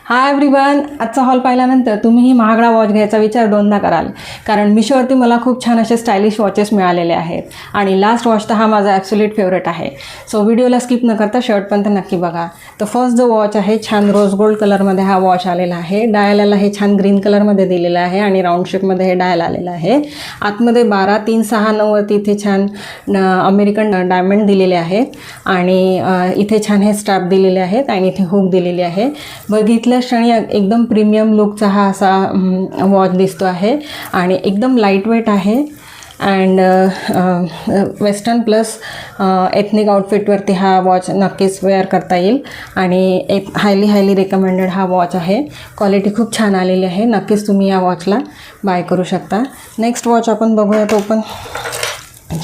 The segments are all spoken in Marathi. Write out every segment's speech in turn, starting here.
हाय एव्हरीवन, आजचा हॉल पाहिल्यानंतर तुम्हीही महागडा वॉच घ्यायचा विचार दोनदा कराल, कारण मिशोवरती मला खूप छान असे स्टायलिश वॉचेस मिळालेले आहेत आणि लास्ट वॉच तर हा माझा ॲब्सोल्यूट फेवरेट आहे. सो व्हिडिओला स्किप न करता शेवटपर्यंत नक्की बघा. तर फर्स्ट जो वॉच आहे, छान रोज गोल्ड कलरमध्ये हा वॉच आलेला आहे. डायलला हे छान ग्रीन कलरमध्ये दिलेलं आहे आणि राऊंड शेपमध्ये हे डायल आलेलं आहे. आतमध्ये 12, 3, 6, 9 वरती इथे छान अमेरिकन डायमंड दिलेले आहेत आणि इथे छान हे स्ट्रॅप दिलेले आहेत आणि इथे हुक दिलेली आहे. बघितलं क्षणी एकदम प्रीमियम लुकचा हा असा वॉच दिसतो आहे आणि एकदम लाईट वेट आहे अँड वेस्टर्न प्लस एथनिक आउटफिटवरती हा वॉच नक्कीच वेअर करता येईल आणि हायली रेकमेंडेड हा वॉच आहे. क्वालिटी खूप छान आलेली आहे. नक्कीच तुम्ही या वॉचला बाय करू शकता. नेक्स्ट वॉच आपण बघूया. तो पण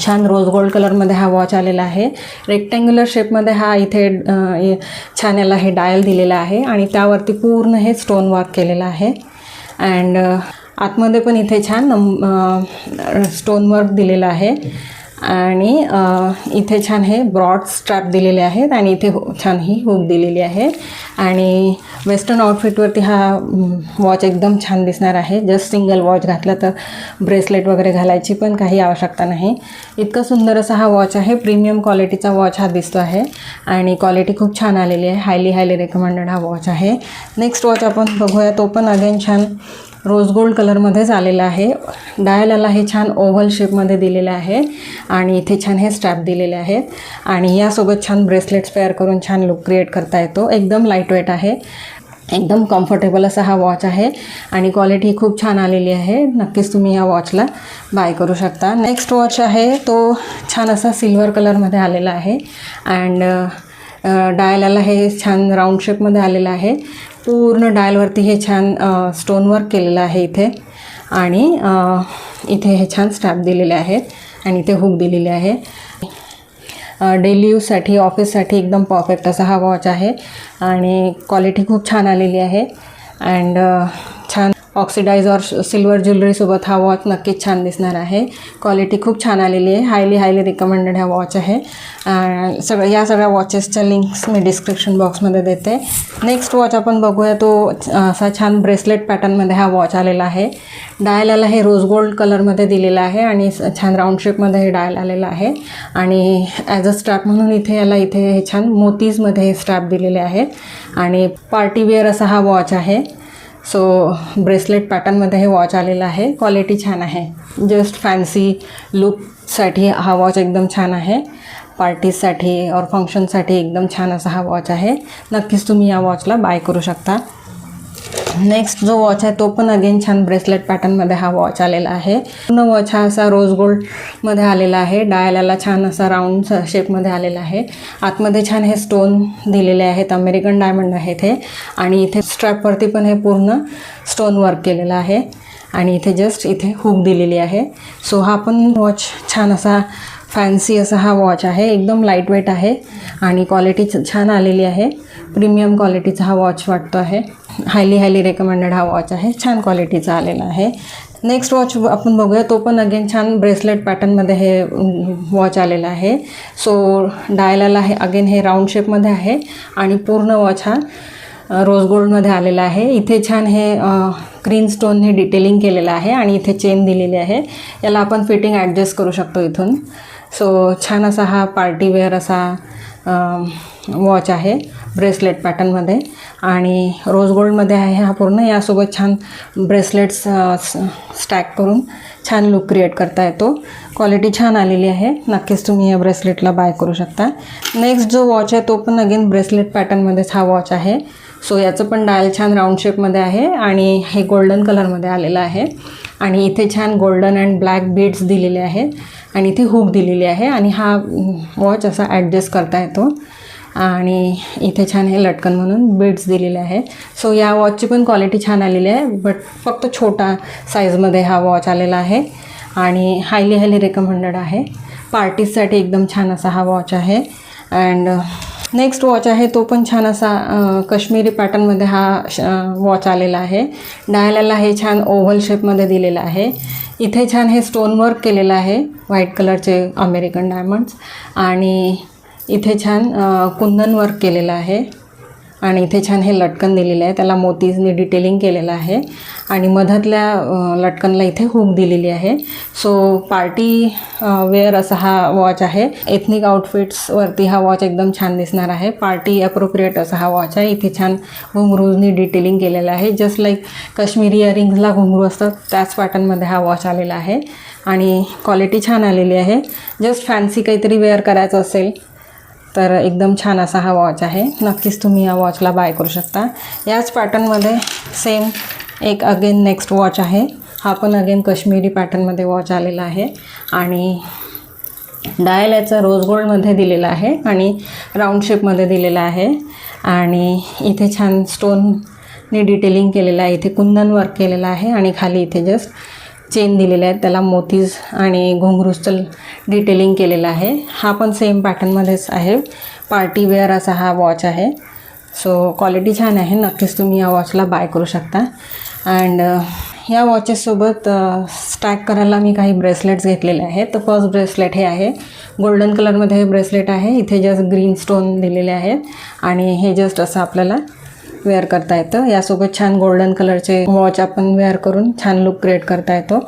छान रोज गोल्ड कलरमध्ये हा वॉच आलेला आहे. रेक्टँग्युलर शेपमध्ये हा इथे छान याला हे डायल दिलेला आहे आणि त्यावरती पूर्ण हे स्टोन वर्क केलेलं आहे अँड आतमध्ये पण इथे छान स्टोन वर्क दिलेलं आहे आणि इथे छान हे ब्रॉड स्ट्रॅप दिलेले आहेत आणि इथे छान ही हुक दिलेली आहे आणि वेस्टर्न आउटफिटवरती हा वॉच एकदम छान दिसणार आहे. जस्ट सिंगल वॉच घातलं तर ब्रेसलेट वगैरे घालायची पण काही आवश्यकता नाही. इतका सुंदर असा हा वॉच आहे. प्रीमियम क्वालिटीचा वॉच हा दिसतो आहे आणि क्वालिटी खूप छान आलेली आहे. हायली रेकमेंडेड हा वॉच आहे. नेक्स्ट वॉच आपण बघूया. तो पण अगेन छान रोज गोल्ड कलरमध्येच आलेला आहे. डायलला हे छान ओव्हल शेपमध्ये दिलेलं आहे आणि इथे छान हे स्ट्रॅप दिलेले आहेत आणि यासोबत छान ब्रेसलेट्स पेअर करून छान लुक क्रिएट करता येतो. एकदम लाईट वेट आहे. एकदम कम्फर्टेबल असा हा वॉच आहे आणि क्वालिटी खूप छान आलेली आहे. नक्कीच तुम्ही या वॉचला बाय करू शकता. नेक्स्ट वॉच आहे तो छान असा सिल्वर कलरमध्ये आलेला आहे अँड डायलला हे छान राऊंड शेपमध्ये आलेलं आहे. पूर्ण डायलवरती हे छान स्टोन वर्क केलेलं आहे इथे आणि इथे हे छान स्ट्रॅप दिलेले आहेत आणि इथे हुक दिलेले आहे. डेली यूजसाठी ऑफिससाठी एकदम परफेक्ट असा हा वॉच आहे आणि क्वालिटी खूप छान आलेली आहे अँड छान ऑक्सिडाइज और सिल्वर ज्वेलरीसोबत हा वॉच नक्कीच छान दिसणार आहे. क्वालिटी खूप छान आलेली आहे. हायली रिकमेंडेड हा वॉच आहे. या सगळ्या वॉचेसच्या लिंक्स मी डिस्क्रिप्शन बॉक्समध्ये देते. नेक्स्ट वॉच आपण बघूया. तो असा छान ब्रेसलेट पॅटर्नमध्ये हा वॉच आलेला आहे. डायलला हे रोज गोल्ड कलरमध्ये दिलेलं आहे आणि छान राऊंड शेपमध्ये हे डायल आलेलं आहे आणि ॲज अ स्ट्रॅप म्हणून इथे हे छान मोतीजमध्ये हे स्ट्रॅप दिलेले आहेत आणि पार्टीवेअर असा हा वॉच आहे. सो ब्रेसलेट पॅटर्नमध्ये हे वॉच आलेलं आहे. क्वालिटी छान आहे. जस्ट फॅन्सी लुकसाठी हा वॉच एकदम छान आहे. पार्टीजसाठी और फंक्शनसाठी एकदम छान असा हा वॉच आहे. नक्कीच तुम्ही या वॉचला बाय करू शकता. नेक्स्ट जो वॉच आहे तो पण अगेन छान ब्रेसलेट पॅटर्नमध्ये हा वॉच आलेला आहे. पूर्ण वॉच हा असा रोज गोल्डमध्ये आलेला आहे. डायलला छान असा राऊंड शेपमध्ये आलेला आहे. आतमध्ये छान हे स्टोन दिलेले आहेत. अमेरिकन डायमंड आहेत हे आणि इथे स्ट्रॅपवरती पण हे पूर्ण स्टोन वर्क केलेलं आहे आणि इथे जस्ट इथे हुक दिलेली आहे. सो हा पण वॉच छान असा फॅन्सी असा हा वॉच आहे. एकदम लाईट वेट आहे आणि क्वालिटी छान आलेली आहे. प्रीमियम क्वालिटीचा हा वॉच वाटतो आहे. हायली रेकमेंडेड हा वॉच आहे. छान क्वालिटीचा आलेला आहे. नेक्स्ट वॉच आपण बघूया. तो पण अगेन छान ब्रेसलेट पॅटर्नमध्ये हे वॉच आलेला आहे. सो डायलला हे अगेन हे राऊंड शेपमध्ये आहे आणि पूर्ण वॉच हा रोज गोल्डमध्ये आलेला आहे. इथे छान हे ग्रीन स्टोन हे डिटेलिंग केलेलं आहे आणि इथे चेन दिलेली आहे. याला आपण फिटिंग ॲडजस्ट करू शकतो इथून. सो छान असा हा पार्टीवेअर असा वॉच आहे ब्रेसलेट पॅटर्नमध्ये आणि रोज गोल्डमध्ये आहे हा पूर्ण. यासोबत छान ब्रेसलेट्स स्टॅक करून छान लुक क्रिएट करता येतो. क्वालिटी छान आलेली आहे. नक्कीच तुम्ही या ब्रेसलेटला बाय करू शकता. नेक्स्ट जो वॉच आहे तो पण अगेन ब्रेसलेट पॅटर्नमध्येच हा वॉच आहे. सो याचं पण डायल छान राऊंड शेपमध्ये आहे आणि हे गोल्डन कलरमध्ये आलेलं आहे आणि इथे छान गोल्डन अँड ब्लॅक बीड्स दिलेले आहेत आणि इथे हुक दिलेली आहे आणि हा वॉच असा ॲडजस्ट करता येतो आणि इथे छान हे लटकन म्हणून बीड्स दिलेले आहेत. सो या वॉचची पण क्वालिटी छान आलेली आहे बट फक्त छोटा साईजमध्ये हा वॉच आलेला आहे आणि हायली रेकमेंडेड आहे. पार्टीजसाठी एकदम छान असा हा वॉच आहे अँड नेक्स्ट वॉच आहे तो पण छान असा काश्मीरी पॅटर्नमध्ये हा वॉच आलेला आहे. डायलला हे छान ओव्हल शेपमध्ये दिलेलं आहे. इथे छान हे स्टोन वर्क केलेलं आहे. व्हाईट कलरचे अमेरिकन डायमंड्स आणि इथे छान कुंदन वर्क केलेलं आहे आणि इथे छान हे लटकन दिलेलं आहे, त्याला मोतीजने डिटेलिंग केलेलं आहे आणि मधातल्या लटकनला इथे हुक दिलेली आहे. सो पार्टी वेअर असा हा वॉच आहे. एथनिक आउटफिट्सवरती हा वॉच एकदम छान दिसणार आहे. पार्टी अप्रोप्रिएट असा हा वॉच आहे. इथे छान घुंगरूजनी डिटेलिंग केलेलं आहे. जस्ट लाईक काश्मीरी इयरिंग्सला घुंगरू असतात त्याच पॅटर्नमध्ये हा वॉच आलेला आहे आणि क्वालिटी छान आलेली आहे. जस्ट फॅन्सी काहीतरी वेअर करायचं असेल तर एकदम छान असा हा वॉच आहे. नक्कीच तुम्ही या वॉचला बाय करू शकता. याच पॅटर्नमध्ये सेम एक अगेन नेक्स्ट वॉच आहे. हा पण अगेन काश्मीरी पॅटर्नमध्ये वॉच आलेला आहे आणि डायल याचा रोज गोल्डमध्ये दिलेला आहे आणि राऊंड शेपमध्ये दिलेला आहे आणि इथे छान स्टोनने डिटेलिंग केलेलं आहे. इथे कुंदन वर्क केलेलं आहे आणि खाली इथे जस्ट चेन दिलेले आहेत, त्याला मोतीज आणि घुंगरूचं डिटेलिंग केलेलं आहे. हा पण सेम पॅटर्नमध्येच आहे. पार्टी वेअर असा हा वॉच आहे. सो क्वालिटी छान आहे. नक्कीच तुम्ही या वॉचला बाय करू शकता. अँड या वॉचेससोबत स्टॅक करायला मी काही ब्रेसलेट्स घेतलेले आहेत. तर फर्स्ट ब्रेसलेट हे आहे, गोल्डन कलरमध्ये हे ब्रेसलेट आहे. इथे जस्ट ग्रीन स्टोन दिलेले आहेत आणि हे जस्ट असं आपल्याला वेअर करता येतं. यासोबत छान गोल्डन कलरचे वॉच आपण वेअर करून छान लुक क्रिएट करता येतो.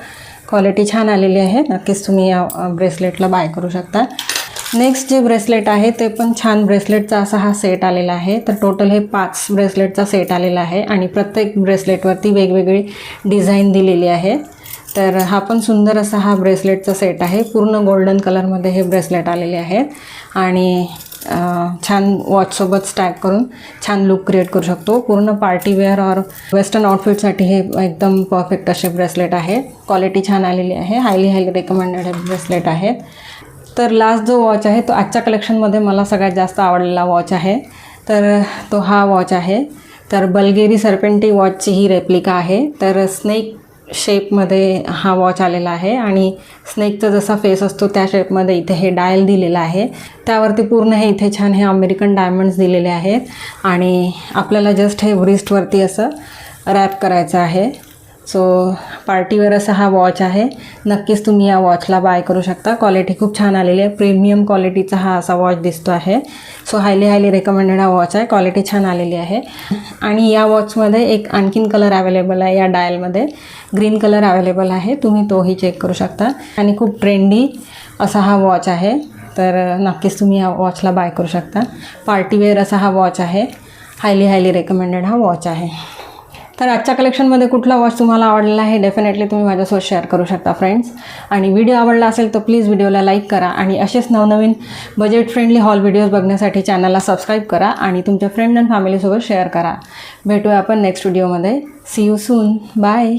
क्वालिटी छान आलेली आहे. नक्कीच तुम्ही या ब्रेसलेटला बाय करू शकता. नेक्स्ट जे ब्रेसलेट आहे ते पण छान ब्रेसलेटचा असा हा सेट आलेला आहे. तर टोटल हे 5 ब्रेसलेटचा सेट आलेला आहे आणि प्रत्येक ब्रेसलेटवरती वेगवेगळी डिझाईन दिलेली आहे. तर हा पण सुंदर असा हा ब्रेसलेटचा सेट आहे. पूर्ण गोल्डन कलरमध्ये हे ब्रेसलेट आलेले आहेत आणि छान वॉचसोबत स्टॅक करून छान लुक क्रिएट करू शकतो. पूर्ण पार्टी वेअर और वेस्टर्न आउटफिटसाठी हे एकदम परफेक्ट असे ब्रेसलेट आहेत. क्वालिटी छान आलेली आहे. हायली रेकमेंडेड हे ब्रेसलेट आहेत. तर लास्ट जो वॉच आहे तो आजच्या कलेक्शनमध्ये मला सगळ्यात जास्त आवडलेला वॉच आहे. तर तो हा वॉच आहे. तर बल्गेरी सर्पेंटी वॉचची ही रेप्लिका आहे. तर स्नेक शेपमध्ये हा वॉच आलेला आहे आणि स्नेकचा जसा फेस असतो त्या शेपमध्ये इथे हे डायल दिलेलं आहे. त्यावरती पूर्ण हे इथे छान हे अमेरिकन डायमंड्स दिलेले आहेत आणि आपल्याला जस्ट हे व्रिस्टवरती असं रॅप करायचं आहे. सो पार्टीवेअर असा हा वॉच आहे. नक्कीच तुम्ही या वॉचला बाय करू शकता. क्वालिटी खूप छान आलेली आहे. प्रीमियम क्वालिटीचा हा असा वॉच दिसतो आहे. सो हायली रेकमेंडेड हा वॉच आहे. क्वालिटी छान आलेली आहे आणि या वॉचमध्ये एक आणखीन कलर अवेलेबल आहे. या डायलमध्ये ग्रीन कलर अवेलेबल आहे. तुम्ही तोही चेक करू शकता आणि खूप ट्रेंडी असा हा वॉच आहे. तर नक्कीच तुम्ही या वॉचला बाय करू शकता. पार्टीवेअर असा हा वॉच आहे. हायली रेकमेंडेड हा वॉच आहे. तर आजच्या कलेक्शनमध्ये कुठला वॉच तुम्हाला आवडलेला आहे डेफिनेटली तुम्ही माझ्यासोबत शेअर करू शकता फ्रेंड्स. आणि व्हिडिओ आवडला असेल तर प्लीज व्हिडिओला लाईक करा आणि असेच नवनवीन बजेट फ्रेंडली हॉल व्हिडिओज बघण्यासाठी चॅनलला सबस्क्राईब करा आणि तुमच्या फ्रेंड अँड फॅमिलीसोबत शेअर करा. भेटूया आपण नेक्स्ट व्हिडिओमध्ये. See you soon. बाय.